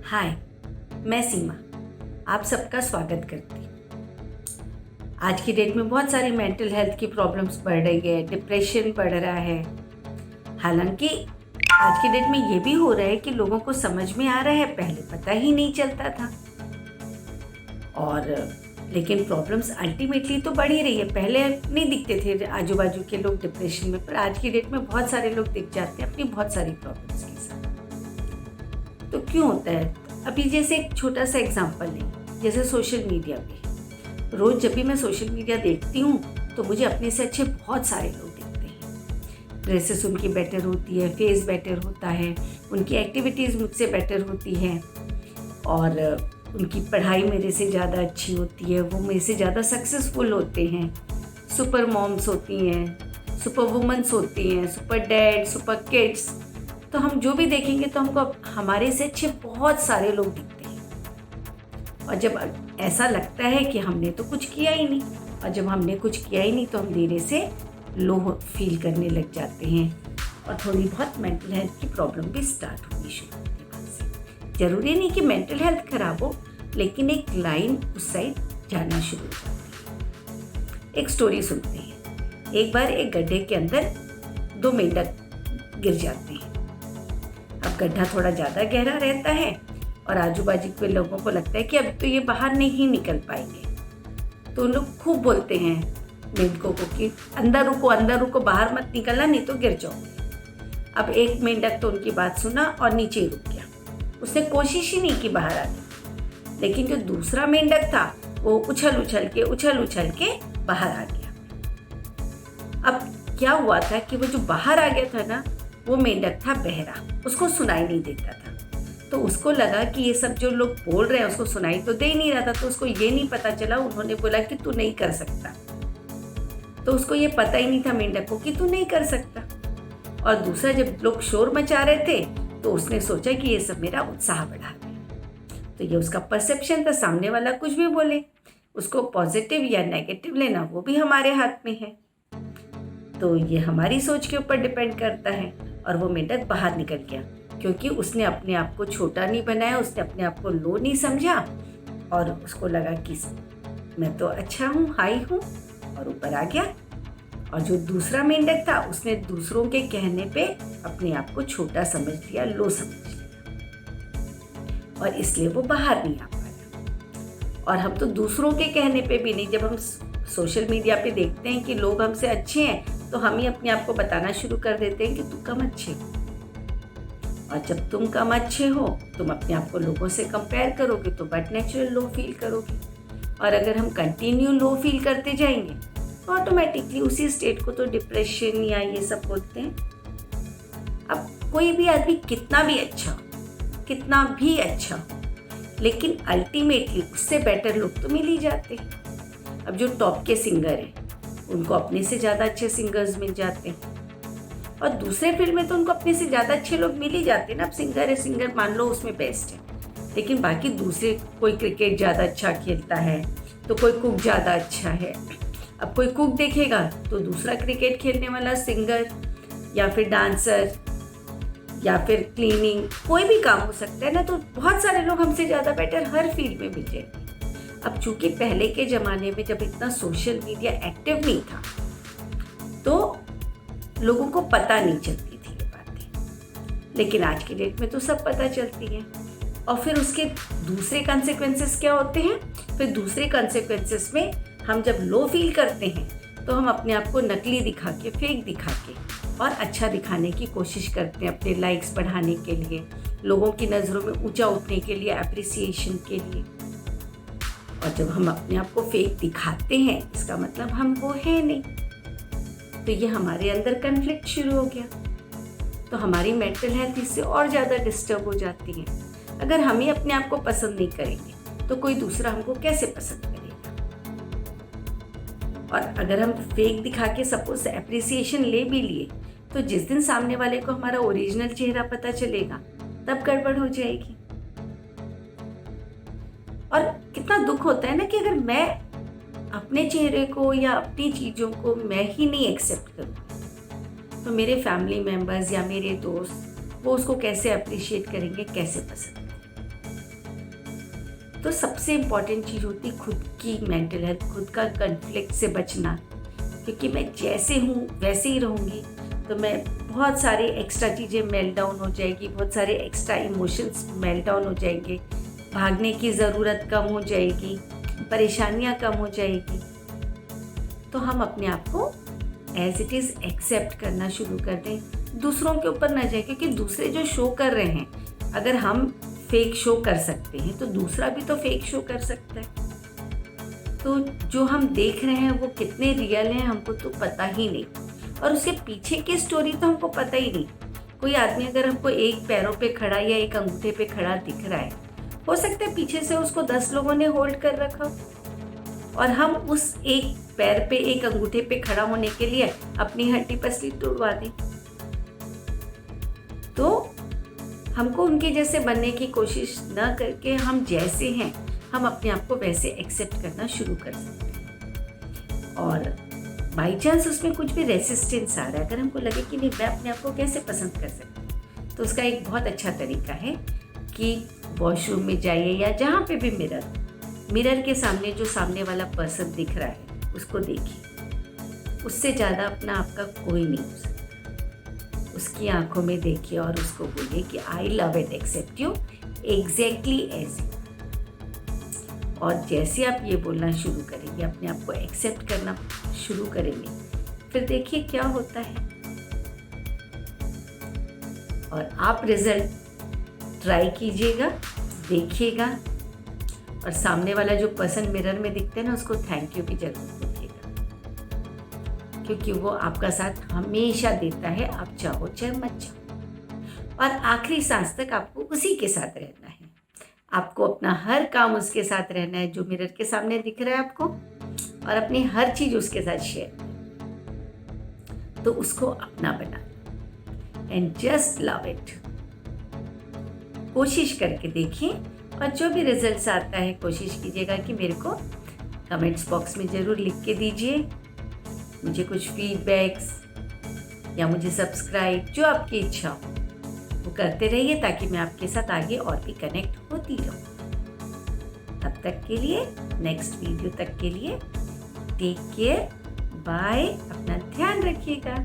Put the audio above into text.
हाय, मैं सीमा आप सबका स्वागत करती हूँ। आज की डेट में बहुत सारी मेंटल हेल्थ की प्रॉब्लम्स बढ़ रही है, डिप्रेशन बढ़ रहा है। हालांकि आज की डेट में ये भी हो रहा है कि लोगों को समझ में आ रहा है, पहले पता ही नहीं चलता था। और लेकिन प्रॉब्लम्स अल्टीमेटली तो बढ़ ही रही है। पहले नहीं दिखते थे आजू बाजू के लोग डिप्रेशन में, पर आज की डेट में बहुत सारे लोग दिख जाते हैं अपनी बहुत सारी प्रॉब्लम्स के साथ। तो क्यों होता है? अभी जैसे एक छोटा सा एग्जांपल लें, जैसे सोशल मीडिया पे रोज़ जब भी मैं सोशल मीडिया देखती हूँ तो मुझे अपने से अच्छे बहुत सारे लोग दिखते हैं। ड्रेसेस उनकी बेटर होती है, फेस बेटर होता है, उनकी एक्टिविटीज़ मुझसे बेटर होती हैं और उनकी पढ़ाई मेरे से ज़्यादा अच्छी होती है, वो मेरे से ज़्यादा सक्सेसफुल होते हैं, सुपर मॉम्स होती हैं, सुपर वुमेंस होती हैं, सुपर डैड, सुपर किड्स। तो हम जो भी देखेंगे तो हमको हमारे से अच्छे बहुत सारे लोग दिखते हैं। और जब ऐसा लगता है कि हमने तो कुछ किया ही नहीं, और जब हमने कुछ किया ही नहीं तो हम धीरे से लो फील करने लग जाते हैं और थोड़ी बहुत मेंटल हेल्थ की प्रॉब्लम भी स्टार्ट होनी शुरू होती है वहाँ से। ज़रूरी नहीं कि मेंटल हेल्थ खराब हो, लेकिन एक लाइन उस साइड जाना शुरू हो जाती है। एक स्टोरी सुनते हैं। एक बार एक गड्ढे के अंदर 2 मेंढक गिर जाते हैं। अब गड्ढा थोड़ा ज़्यादा गहरा रहता है और आजू बाजू के लोगों को लगता है कि अब तो ये बाहर नहीं निकल पाएंगे। तो लोग खूब बोलते हैं मेंढकों को कि अंदर रुको, बाहर मत निकलना, नहीं तो गिर जाओगे। अब एक मेंढक तो उनकी बात सुना और नीचे ही रुक गया। उसने कोशिश ही नहीं की बाहर आने। लेकिन जो दूसरा मेंढक था वो उछल उछल के बाहर आ गया। अब क्या हुआ था कि वो जो बाहर आ गया था ना, वो मेंढक था बहरा, उसको सुनाई नहीं देता था। तो उसको लगा कि ये सब जो लोग बोल रहे हैं उसको सुनाई तो दे ही नहीं रहा था। तो उसको ये नहीं पता चला, उन्होंने बोला कि तू नहीं कर सकता। तो उसको ये पता ही नहीं था मेंढक को कि तू नहीं कर सकता। और दूसरा, जब लोग शोर मचा रहे थे तो उसने सोचा कि ये सब मेरा उत्साह बढ़ा रहे हैं। तो ये उसका परसेप्शन था, सामने वाला कुछ भी बोले, उसको पॉजिटिव या नेगेटिव लेना वो भी हमारे हाथ में है। तो ये हमारी सोच के ऊपर डिपेंड करता है। और वो मेंढक बाहर निकल गया क्योंकि उसने अपने आप को छोटा नहीं बनाया, उसने अपने आप को लो नहीं समझा और उसको लगा कि मैं तो अच्छा हूँ, हाई हूँ, और ऊपर आ गया। और जो दूसरा मेंढक था उसने दूसरों के कहने पे अपने आप को छोटा समझ लिया, लो समझ लिया, और इसलिए वो बाहर नहीं आ पाया। और हम तो दूसरों के कहने पे भी नहीं, जब हम सोशल मीडिया पे देखते हैं कि लोग हमसे अच्छे हैं तो हम ही अपने आप को बताना शुरू कर देते हैं कि तुम कम अच्छे हो। और जब तुम कम अच्छे हो, तुम अपने आप को लोगों से कंपेयर करोगे तो बट नेचुरल लो फील करोगे। और अगर हम कंटिन्यू लो फील करते जाएंगे तो ऑटोमेटिकली उसी स्टेट को तो डिप्रेशन या ये सब बोलते हैं। अब कोई भी आदमी कितना भी अच्छा हो, लेकिन अल्टीमेटली उससे बेटर लोग तो मिल ही जाते हैं। अब जो टॉप के सिंगर हैं उनको अपने से ज़्यादा अच्छे सिंगर्स मिल जाते हैं, और दूसरे फील्ड में तो उनको अपने से ज़्यादा अच्छे लोग मिल ही जाते हैं ना। अब सिंगर है, सिंगर मान लो उसमें बेस्ट है, लेकिन बाकी दूसरे, कोई क्रिकेट ज़्यादा अच्छा खेलता है तो कोई कुक ज़्यादा अच्छा है। अब कोई कुक देखेगा तो दूसरा क्रिकेट खेलने वाला सिंगर या फिर डांसर या फिर क्लीनिंग, कोई भी काम हो सकता है ना। तो बहुत सारे लोग हमसे ज़्यादा बेटर हर फील्ड में मिल जाएंगे। अब चूंकि पहले के ज़माने में जब इतना सोशल मीडिया एक्टिव नहीं था तो लोगों को पता नहीं चलती थी ये बातें, लेकिन आज की डेट में तो सब पता चलती है। और फिर उसके दूसरे कंसेक्वेंसेस क्या होते हैं? फिर दूसरे कंसेक्वेंसेस में हम जब लो फील करते हैं तो हम अपने आप को नकली दिखा के, फेक दिखा के और अच्छा दिखाने की कोशिश करते हैं, अपने लाइक्स बढ़ाने के लिए, लोगों की नज़रों में ऊंचा उठने के लिए, अप्रिसिएशन के लिए। और जब हम अपने आप को फेक दिखाते हैं, इसका मतलब हम वो है नहीं। तो ये हमारे अंदर कन्फ्लिक्ट शुरू हो गया, तो हमारी मेंटल हेल्थ इससे और ज़्यादा डिस्टर्ब हो जाती है। अगर हम ही अपने आप को पसंद नहीं करेंगे तो कोई दूसरा हमको कैसे पसंद करेगा? और अगर हम फेक दिखा के सपोज एप्रिसिएशन ले भी लिए तो जिस दिन सामने वाले को हमारा ओरिजिनल चेहरा पता चलेगा तब गड़बड़ हो जाएगी। और कितना दुख होता है ना कि अगर मैं अपने चेहरे को या अपनी चीज़ों को मैं ही नहीं एक्सेप्ट करूँ तो मेरे फैमिली मेम्बर्स या मेरे दोस्त वो उसको कैसे अप्रिशिएट करेंगे, कैसे पसंद करेंगे। तो सबसे इम्पॉर्टेंट चीज़ होती है खुद की मेंटल हेल्थ, खुद का कॉन्फ्लिक्ट से बचना, क्योंकि मैं जैसे हूँ वैसे ही रहूँगी तो मैं बहुत सारी एक्स्ट्रा चीज़ें मेल्ट डाउन हो जाएगी, बहुत सारे एक्स्ट्रा इमोशंस मेल्ट डाउन हो जाएंगे, भागने की ज़रूरत कम हो जाएगी, परेशानियाँ कम हो जाएगी। तो हम अपने आप को एज इट इज़ एक्सेप्ट करना शुरू कर दें, दूसरों के ऊपर ना जाए, क्योंकि दूसरे जो शो कर रहे हैं, अगर हम फेक शो कर सकते हैं तो दूसरा भी तो फेक शो कर सकता है। तो जो हम देख रहे हैं वो कितने रियल हैं हमको तो पता ही नहीं, और उसके पीछे की स्टोरी तो हमको पता ही नहीं। कोई आदमी अगर हमको एक पैरों पे खड़ा या एक अंगूठे पे खड़ा दिख रहा है, हो सकता है पीछे से उसको 10 लोगों ने होल्ड कर रखा और हम उस एक पैर पे एक अंगूठे पे खड़ा होने के लिए अपनी हड्डी पसली तोड़वा दें। तो हमको उनके जैसे बनने की कोशिश न करके हम जैसे हैं हम अपने आप को वैसे एक्सेप्ट करना शुरू कर सकते हैं। और बाई चांस उसमें कुछ भी रेसिस्टेंस आ रहा है, अगर हमको लगे कि नहीं मैं अपने आप को कैसे पसंद कर सकती हूँ, तो उसका एक बहुत अच्छा तरीका है कि वॉशरूम में जाइए या जहाँ पे भी मिरर के सामने जो सामने वाला पर्सन दिख रहा है उसको देखिए। उससे ज़्यादा अपना आपका कोई नहीं हो सकता। उसकी आंखों में देखिए और उसको बोलिए कि I love and accept you exactly as you. और जैसे आप ये बोलना शुरू करेंगे, अपने आप को एक्सेप्ट करना शुरू करेंगे, फिर देखिए क्या होता है। और आप रिजल्ट ट्राई कीजिएगा, देखिएगा, और सामने वाला जो पर्सन मिरर में दिखते हैं ना उसको थैंक यू भी जरूर बोलिएगा, क्योंकि वो आपका साथ हमेशा देता है, आप चाहो चाहे मत चाहो। और आखिरी सांस तक आपको उसी के साथ रहना है, आपको अपना हर काम उसके साथ रहना है जो मिरर के सामने दिख रहा है आपको, और अपनी हर चीज़ उसके साथ शेयर, तो उसको अपना बना एंड जस्ट लव इट। कोशिश करके देखिए, और जो भी रिजल्ट्स आता है कोशिश कीजिएगा कि मेरे को कमेंट्स बॉक्स में ज़रूर लिख के दीजिए। मुझे कुछ फीडबैक्स या मुझे सब्सक्राइब, जो आपकी इच्छा हो वो करते रहिए, ताकि मैं आपके साथ आगे और भी कनेक्ट होती रहूँ। तब तक के लिए, नेक्स्ट वीडियो तक के लिए टेक केयर, बाय, अपना ध्यान रखिएगा।